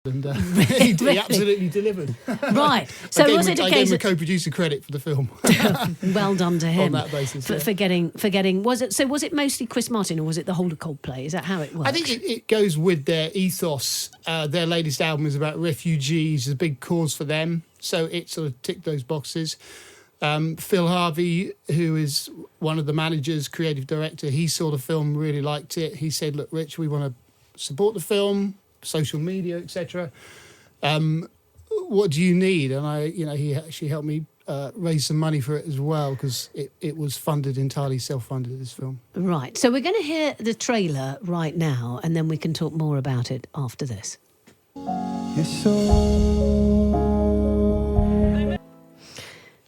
and Really? he absolutely delivered. Right. So was it a I gave case him a of... co-producer credit for the film. Well done to him. On that basis, for getting... Was it mostly Chris Martin, or was it the whole Coldplay? Is that how it works? I think it goes with their ethos. Their latest album is about refugees, a big cause for them. So it sort of ticked those boxes. Phil Harvey, who is one of the managers, creative director, he saw the film, really liked it. He said, look, Rich, we want to support the film, social media, etc. What do you need? And he actually helped me raise some money for it as well, because it was entirely self-funded, this film. Right. So we're going to hear the trailer right now, and then we can talk more about it after this.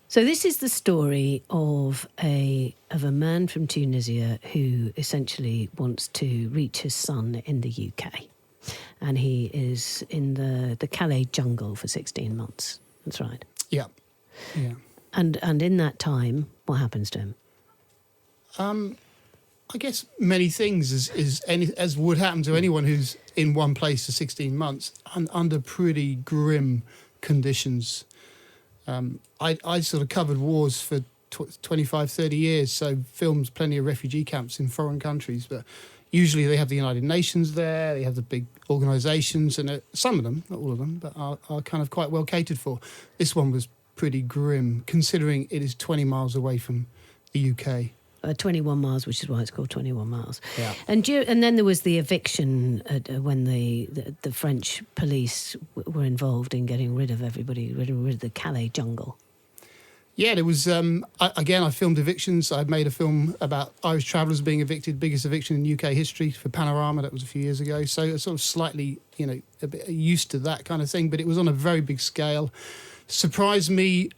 So this is the story of a man from Tunisia who essentially wants to reach his son in the UK. And he is in the Calais jungle for 16 months. That's right. Yeah. And in that time, what happens to him? I guess many things as would happen to anyone who's in one place for 16 months under pretty grim conditions. I sort of covered wars for 25, 30 years, so filmed plenty of refugee camps in foreign countries, but usually they have the United Nations there, they have the big organisations, and some of them, not all of them, but are kind of quite well catered for. This one was pretty grim, considering it is 20 miles away from the UK. 21 miles, which is why it's called 21 miles. Yeah. And then there was the eviction when the French police were involved in getting rid of everybody, rid of the Calais jungle. Yeah, there was, I filmed evictions. I made a film about Irish travellers being evicted, biggest eviction in UK history for Panorama. That was a few years ago. So it's sort of slightly, a bit used to that kind of thing, but it was on a very big scale. Surprised me,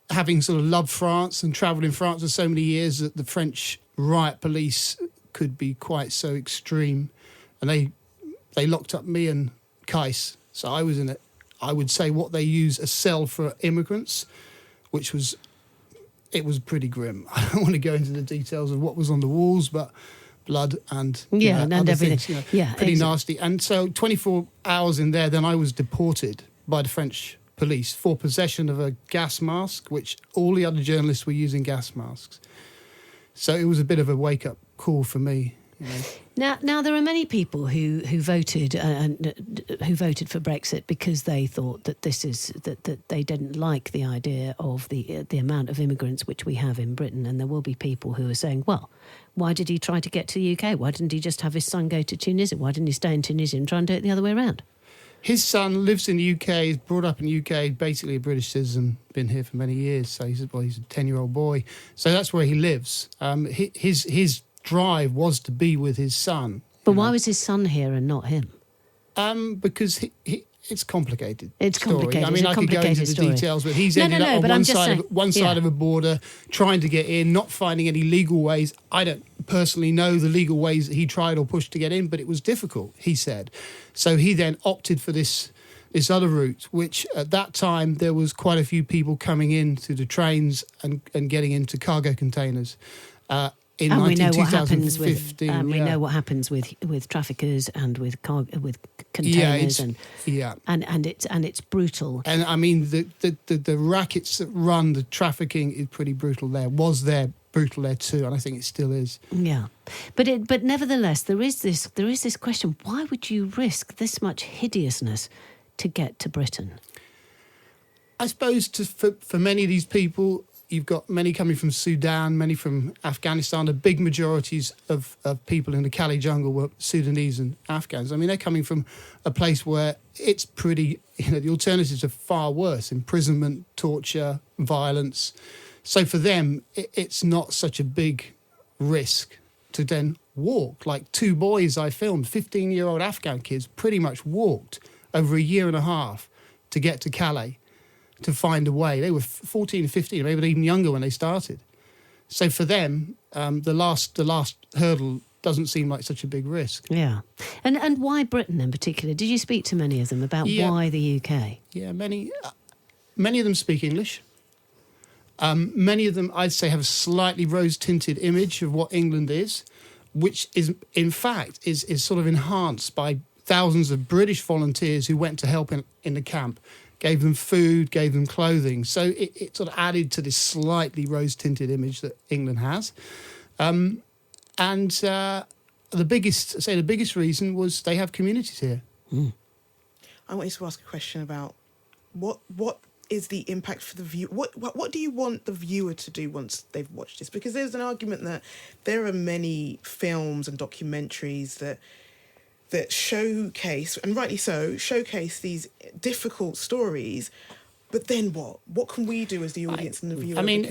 having sort of loved France and travelled in France for so many years, that the French riot police could be quite so extreme. And they locked up me and Kais. So I was in it. I would say what they use, a cell for immigrants, which was pretty grim. I don't want to go into the details of what was on the walls, but blood and and everything. Things, yeah, pretty nasty. And so 24 hours in there, then I was deported by the French police for possession of a gas mask, which all the other journalists were using gas masks. So it was a bit of a wake-up call for me. Now there are many people who voted who voted for Brexit because they thought that that they didn't like the idea of the amount of immigrants which we have in Britain, and there will be people who are saying, well, why did he try to get to the UK? Why didn't he just have his son go to Tunisia? Why didn't he stay in Tunisia and try and do it the other way around? His son lives in the UK, is brought up in the UK, basically a British citizen, been here for many years. So he's a 10-year-old boy. So that's where he lives. His drive was to be with his son. But why was his son here and not him? Because it's complicated. It's story. complicated. I mean, I could go into the details, but he's ended up on one side of a border, trying to get in, not finding any legal ways. I don't personally know the legal ways that he tried or pushed to get in, but it was difficult, he said. So he then opted for this other route, which at that time there was quite a few people coming in through the trains and getting into cargo containers. We know what happens with we know what happens with traffickers and with containers and it's brutal. And I mean the rackets that run the trafficking is pretty brutal there. Was there brutal there too, and I think it still is. Yeah, but nevertheless there is this question: why would you risk this much hideousness to get to Britain? I suppose for many of these people. You've got many coming from Sudan, many from Afghanistan. The big majorities of people in the Calais jungle were Sudanese and Afghans. I mean, they're coming from a place where it's pretty, the alternatives are far worse. Imprisonment, torture, violence. So for them, it's not such a big risk to then walk. Like two boys I filmed, 15-year-old Afghan kids, pretty much walked over a year and a half to get to Calais. To find a way. They were 14, 15, maybe even younger when they started. So for them, the last hurdle doesn't seem like such a big risk. Yeah. And why Britain in particular? Did you speak to many of them about why the UK? Yeah, many of them speak English. Many of them, I'd say, have a slightly rose-tinted image of what England is, which is, in fact, is sort of enhanced by thousands of British volunteers who went to help in the camp, gave them food, gave them clothing. So it sort of added to this slightly rose-tinted image that England has. The biggest reason was they have communities here. I want you to ask a question about what is the impact for the viewer? What do you want the viewer to do once they've watched this? Because there's an argument that there are many films and documentaries that showcase, and rightly so, showcase these difficult stories. But then what? What can we do as the audience and the viewer? I mean,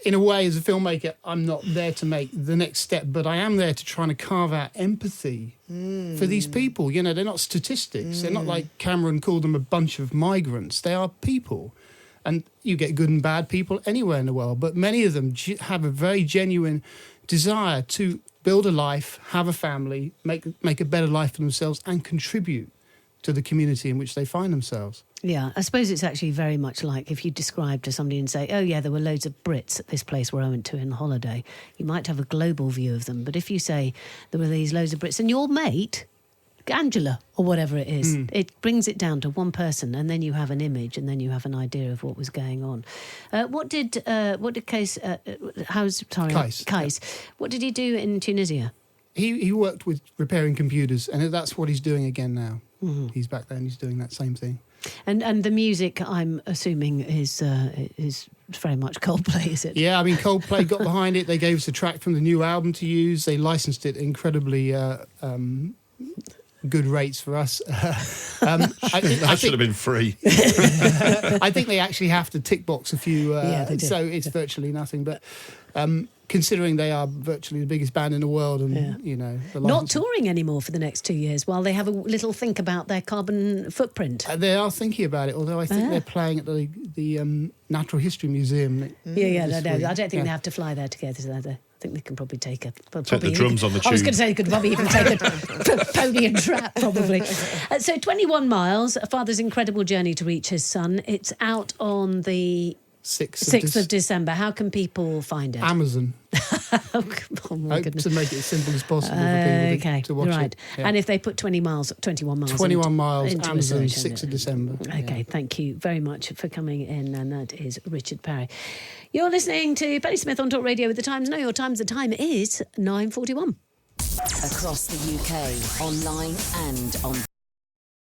in a way, as a filmmaker, I'm not there to make the next step, but I am there to try to carve out empathy for these people. You know, they're not statistics. They're not like Cameron called them a bunch of migrants. They are people. And you get good and bad people anywhere in the world, but many of them have a very genuine desire to build a life, have a family, make a better life for themselves and contribute to the community in which they find themselves. Yeah, I suppose it's actually very much like if you describe to somebody and say, oh yeah, there were loads of Brits at this place where I went to in holiday, you might have a global view of them. But if you say there were these loads of Brits and your mate, Angela, or whatever it is, it brings it down to one person and then you have an image and then you have an idea of what was going on. What did Kais, what did he do in Tunisia? He worked with repairing computers, and that's what he's doing again now. He's back there and he's doing that same thing. And the music, I'm assuming, is very much Coldplay, is it? Yeah, I mean, Coldplay got behind it. They gave us a track from the new album to use. They licensed it incredibly good rates for us. That should have been free. I think they actually have to tick box a few, so it's virtually nothing. But considering they are virtually the biggest band in the world, and you know, not touring anymore for the next 2 years while they have a little think about their carbon footprint. They are thinking about it, although I think they're playing at the Natural History Museum. I don't think they have to fly there to go to that. I think they can probably take the drums on the tube. I was going to say they could probably even take a pony and trap, probably. So 21 miles, a father's incredible journey to reach his son. It's out on the 6th of December. How can people find it? Amazon. Oh my goodness. To make it as simple as possible for people to watch it. Yeah. And if they put 21 miles 21 miles, into Amazon, a search, 6th of December. Okay, thank you very much for coming in, and that is Richard Parry. You're listening to Penny Smith on Talk Radio with the Times. Know your times. The time is 9:41. Across the UK, online and on